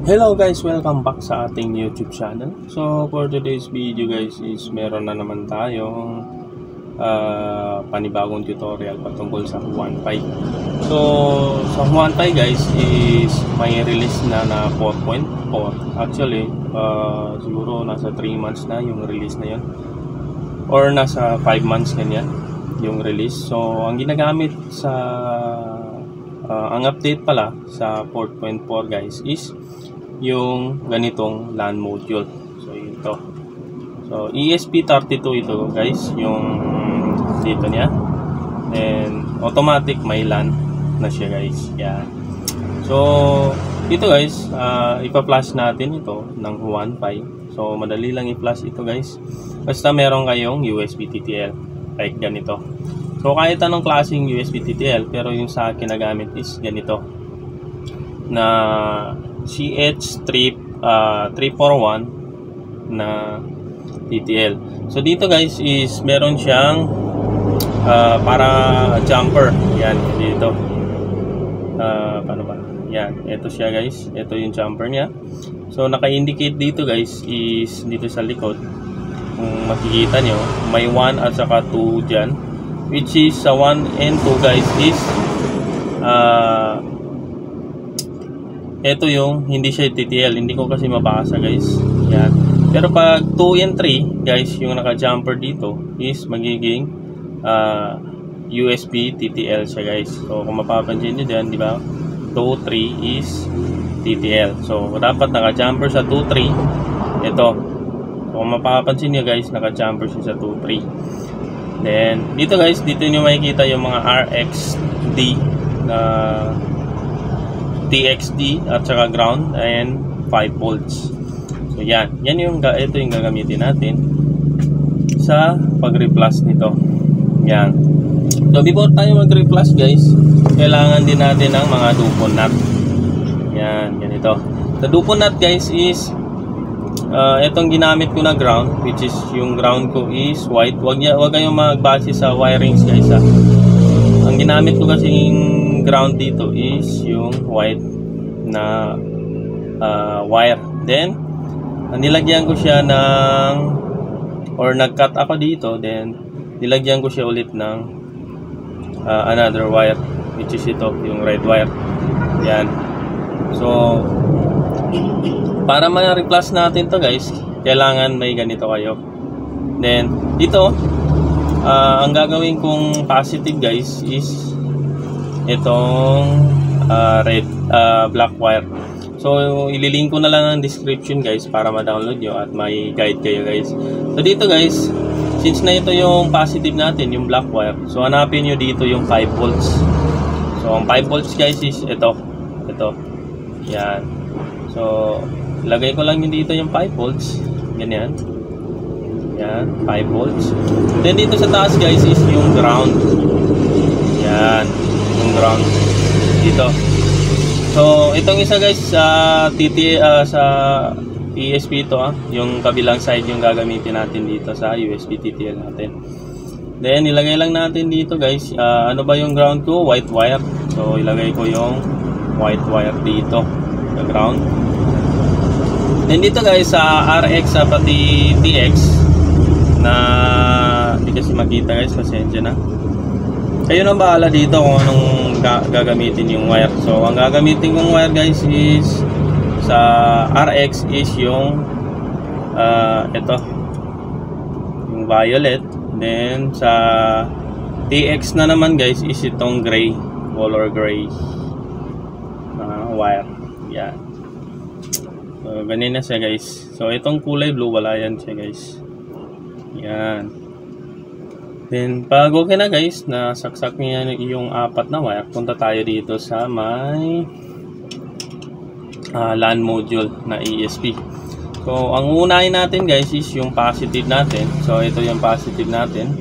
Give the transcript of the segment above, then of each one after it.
Hello guys, welcome back sa ating YouTube channel. So for today's video guys is meron na naman tayong panibagong tutorial patungkol sa Huan Pi. So sa Huan Pi guys is may release na 4.4. Actually siguro nasa 3 months na yung release na yun, or nasa 5 months ganyan yung release. So ang ginagamit sa ang update pala sa 4.4 guys is yung ganitong LAN module. So ito. So ESP32 ito guys, yung dito niya. And automatic may LAN na siya guys. Yan. So ito guys, ipa-flash natin ito ng Huan Pi. So madali lang i-flash ito guys. Basta meron kayong USB TTL like ganito. So kahit anong klaseng USB TTL, pero yung sa akin nagamit is ganito na CH341 na TTL. So dito guys is meron siyang para jumper. Yan dito. Paano ba? Yan, ito siya guys. Ito yung jumper niya. So naka-indicate dito guys is dito sa likod. Kung makikita nyo, may 1 at saka 2 dyan. Which is sa 1 and 2 guys is ito yung hindi siya TTL, hindi ko kasi mabasa guys. Yan. Pero pag 2 and 3 guys, yung naka-jumper dito is magiging USB TTL siya guys. So kung mapapansin nyo dyan, di ba? 2, 3 is TTL. So dapat naka-jumper sa 2, 3. Ito. So kung mapapansin nyo guys, naka-jumper siya sa 2, 3. Then dito guys, dito nyo makikita yung mga RXD na TXD at saka ground and 5 volts. So yan yung ito yung gagamitin natin sa pag-reflash nito. Yan. So before tayo mag-reflash guys, kailangan din natin ng mga dupon nut. Yan, ganito. The dupon nut guys is itong ginamit ko na ground, which is yung ground ko is white. Wag kayong magbase sa wirings guys ha. Ang ginamit ko kasing ground dito is yung white na wire. Then nilagyan ko siya ng, or nag-cut ako dito, then nilagyan ko siya ulit ng another wire, which is ito, yung red wire. Yan. So para ma-replace natin to guys, kailangan may ganito kayo. Then dito ang gagawin kong positive guys is itong black wire. So ililink ko na lang ang description guys para ma-download nyo at may guide kayo guys. So dito guys, since na ito yung positive natin, yung black wire, so hanapin nyo dito yung 5 volts. So ang 5 volts guys is ito. Yan. So ilagay ko lang yun dito yung 5 volts. Ganyan. Yan, 5 volts. Then dito sa taas guys is yung ground. Yan, yung ground dito. So itong isa guys sa sa ESP ito yung kabilang side yung gagamitin natin dito sa USB TTL natin. Then ilagay lang natin dito guys, ano ba yung ground ko? White wire. So ilagay ko yung white wire dito sa ground. Then dito guys sa RX pati TX na hindi kasi makita guys, pasensya na. Kayo nang bahala dito kung anong gagamitin yung wire. So ang gagamitin kong wire guys is sa RX is yung ito, yung violet. Then sa TX na naman guys is itong gray, color gray wire. Yan. So ganyan na siya guys. So itong kulay blue, wala yan siya guys. Yan. Then pag okay na guys, nasaksak niya yung 4 na wire, punta tayo dito sa may LAN module na ESP. So ang unahin natin guys is yung positive natin. So ito yung positive natin.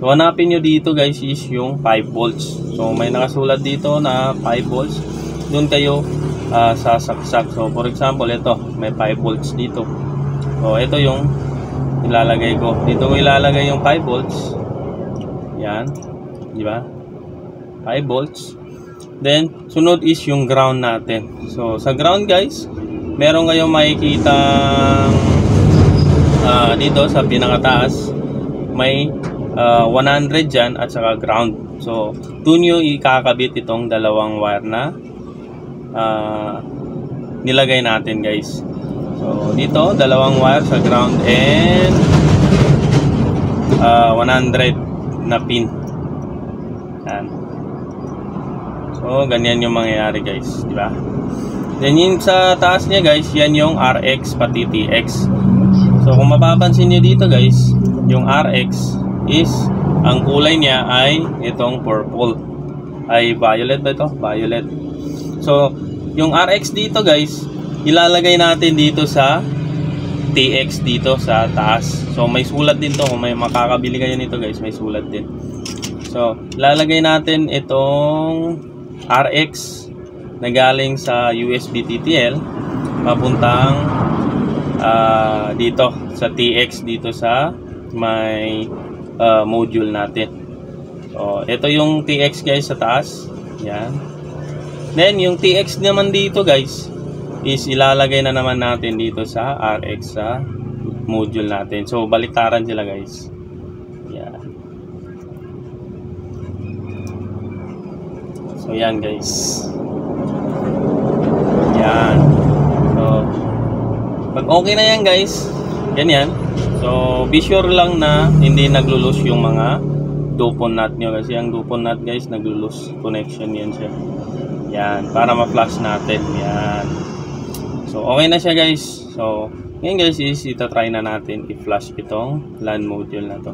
So hanapin nyo dito guys is yung 5 volts. So may nakasulat dito na 5 volts. Doon kayo sasaksak. So for example ito, may 5 volts dito. So ito yung ilalagay ko. Dito ko ilalagay yung 5 volts. Yan, di ba? 5 volts. Then sunod is yung ground natin. So sa ground guys, meron kayong makikita dito sa pinakataas, may 100 dyan at saka ground. So doon nyo ikakabit itong dalawang wire na nilagay natin guys. So dito dalawang wire sa ground and 100 na pin. Yan. So ganyan yung mangyayari guys, di ba? Then yung sa taas niya guys, yan yung RX pati TX. So kung mapapansin niyo dito guys, yung RX is ang kulay niya ay itong purple. Ay violet ba ito? Violet. So yung RX dito guys, ilalagay natin dito sa TX dito sa taas. So may sulat din to, kung may makakabili kayo nito guys, may sulat din. So ilalagay natin itong RX na galing sa USB TTL papuntang dito sa TX dito sa may module natin. So ito yung TX guys sa taas. Yan. Then yung TX naman dito guys is ilalagay na naman natin dito sa RX sa module natin. So baliktaran sila guys. Yan. So yan guys. Yan. So pag okay na yan guys, ganyan. So be sure lang na hindi naglulus yung mga dupon nut nyo, kasi ang dupon nut guys naglulus connection yan siya. Yan, para ma-flash natin. Yan. So okay na siya guys. So ngayon guys is itatry na natin i-flash itong LAN module na to.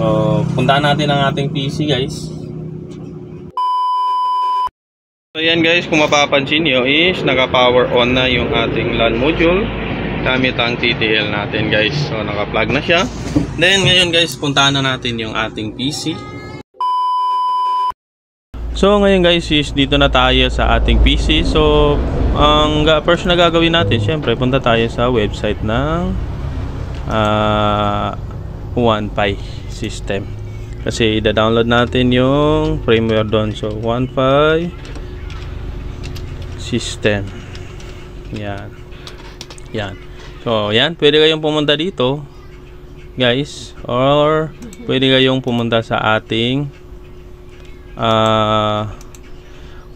So puntahan natin ang ating PC guys. So yan guys, kung mapapansin nyo is naka-power on na yung ating LAN module gamit ang TTL natin guys. So naka-plug na siya. Then ngayon guys, puntahan na natin yung ating PC. So ngayon guys is dito na tayo sa ating PC. So ang first na gagawin natin, syempre punta tayo sa website ng OnePi system. Kasi i-download natin yung firmware doon. So OnePi system. Yan. Yan. So yan, pwede kayong pumunta dito guys, or pwede kayong pumunta sa ating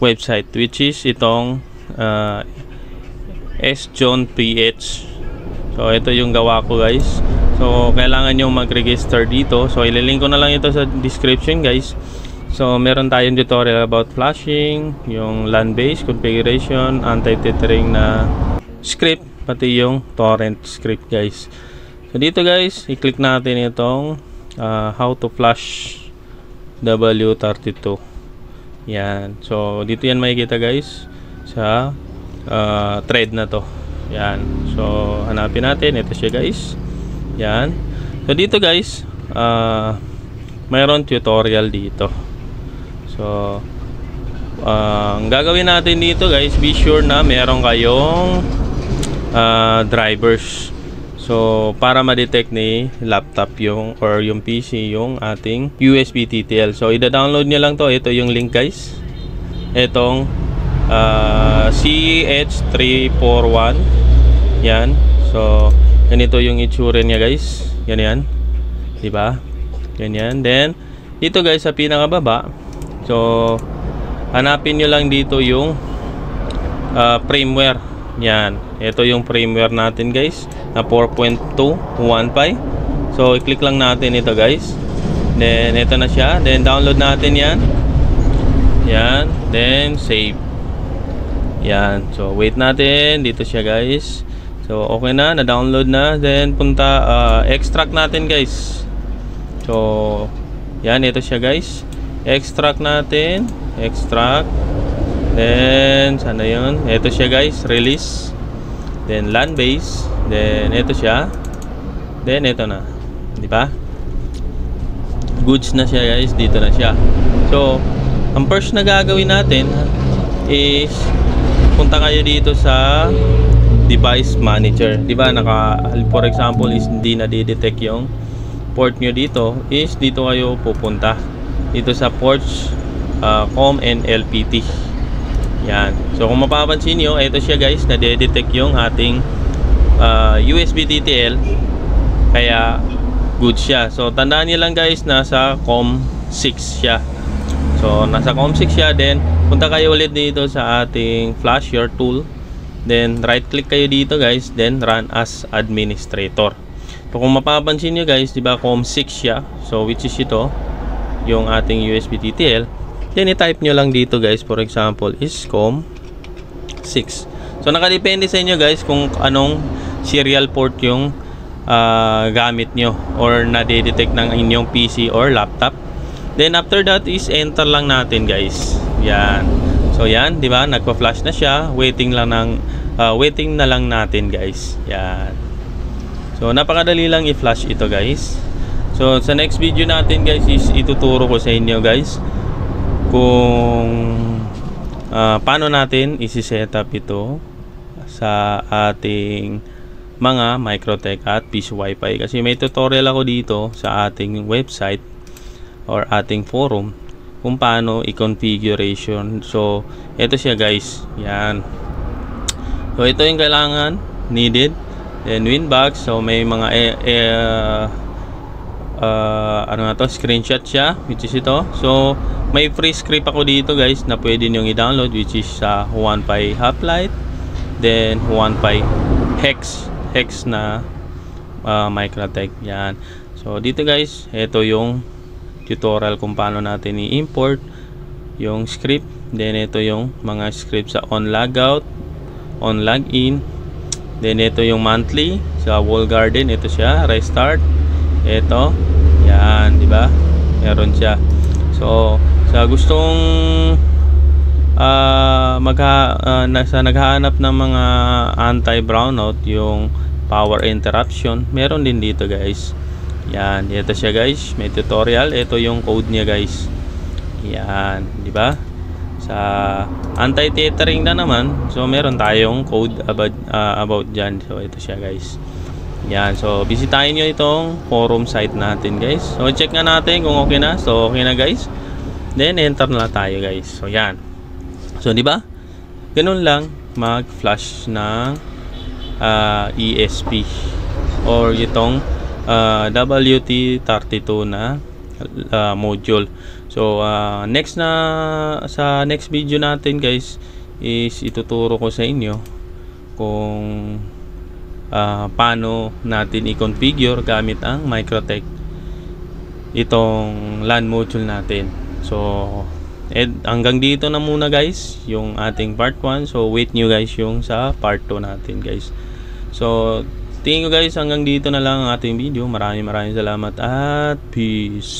website, which is itong SJohnPH. So ito yung gawa ko guys. So kailangan nyo mag-register dito. So ililink ko na lang ito sa description guys. So meron tayong tutorial about flashing, yung LAN base configuration, anti-tethering na script, pati yung torrent script guys. So dito guys, i-click natin itong how to flash W32. Yan. So dito yan makikita guys sa thread na to. Yan. So hanapin natin, ito siya guys. Yan. So dito guys, mayroon tutorial dito. So ang gagawin natin dito guys, be sure na meron kayong drivers. So para ma-detect ni laptop yung or yung PC yung ating USB TTL. So i-download niyo lang to. Ito yung link guys. Itong CH341. Yan. So ganito yung itsura niya guys. Ganyan. 'Di ba? Ganyan. Then dito guys sa pinakababa, so hanapin niyo lang dito yung firmware. Yan. Ito yung firmware natin guys na 4.2 OnePi. So i-click lang natin ito guys. Then ito na siya. Then download natin yan. Yan. Then save. Yan. So wait natin. Dito siya guys. So okay na. Na-download na. Then punta extract natin guys. So yan. Ito siya guys. Extract natin. Extract. Then sana yun. Ito siya guys. Release. Then LAN base. Then ito siya. Then ito na. Di ba? Goods na siya guys. Dito na siya. So ang first na gagawin natin is punta kayo dito sa device manager. Di ba? For example is hindi na di-detect yung port nyo dito. Is dito kayo pupunta. Dito sa ports COM and LPT. Yan. So kung mapapansin nyo, ito siya guys, na-detect yung ating USB TTL, kaya good siya. So tandaan nyo lang guys, nasa COM6 siya. So nasa COM6 siya. Then punta kayo ulit dito sa ating flash your tool, then right click kayo dito guys, then run as administrator. So kung mapapansin nyo guys, diba COM6 siya, so which is ito yung ating USB TTL, then i-type nyo lang dito guys, for example is COM6. So nakadepende sa inyo guys kung anong serial port yung gamit nyo or na-detect ng inyong PC or laptop. Then after that is enter lang natin guys. Yan. So yan, di ba? Nagpa-flash na siya. Waiting na lang natin guys. Yan. So napakadali lang i-flash ito guys. So sa next video natin guys is ituturo ko sa inyo guys kung paano natin isi-set up ito sa ating mga Microtech at PC Wi-Fi, kasi may tutorial ako dito sa ating website or ating forum kung paano i-configuration. So ito siya guys. Yan. So ito yung kailangan, needed. Then Winbox. So may mga ano na to, screenshot siya, which is ito. So may free script ako dito guys na pwede nyo i-download, which is sa 1Pi Hoplite, then 1Pi Hex na Microtech. Yan. So dito guys, ito yung tutorial kung paano natin i-import yung script. Then ito yung mga script sa on logout, on login. Then ito yung monthly sa wall garden, ito siya, restart. Ito, yan, di ba? Meron siya. So sa gustong naghahanap ng mga anti-brownout, yung power interruption, meron din dito guys. Yan, ito siya guys, may tutorial. Ito yung code niya guys. Yan, di ba? Sa anti-tethering na naman, so meron tayong code about dyan. So ito siya guys. Yan, so bisitahin nyo itong forum site natin guys. So check nga natin kung okay na. So okay na guys. Then enter na tayo guys. So yan. So di ba? Ganun lang mag-flash ng ESP or itong WT32 na module. So next na sa next video natin guys is ituturo ko sa inyo kung paano natin i-configure gamit ang Microtech itong LAN module natin. So hanggang dito na muna guys yung ating part 1. So wait nyo guys yung sa part 2 natin guys. So tingin ko guys hanggang dito na lang ang ating video. Maraming salamat at peace.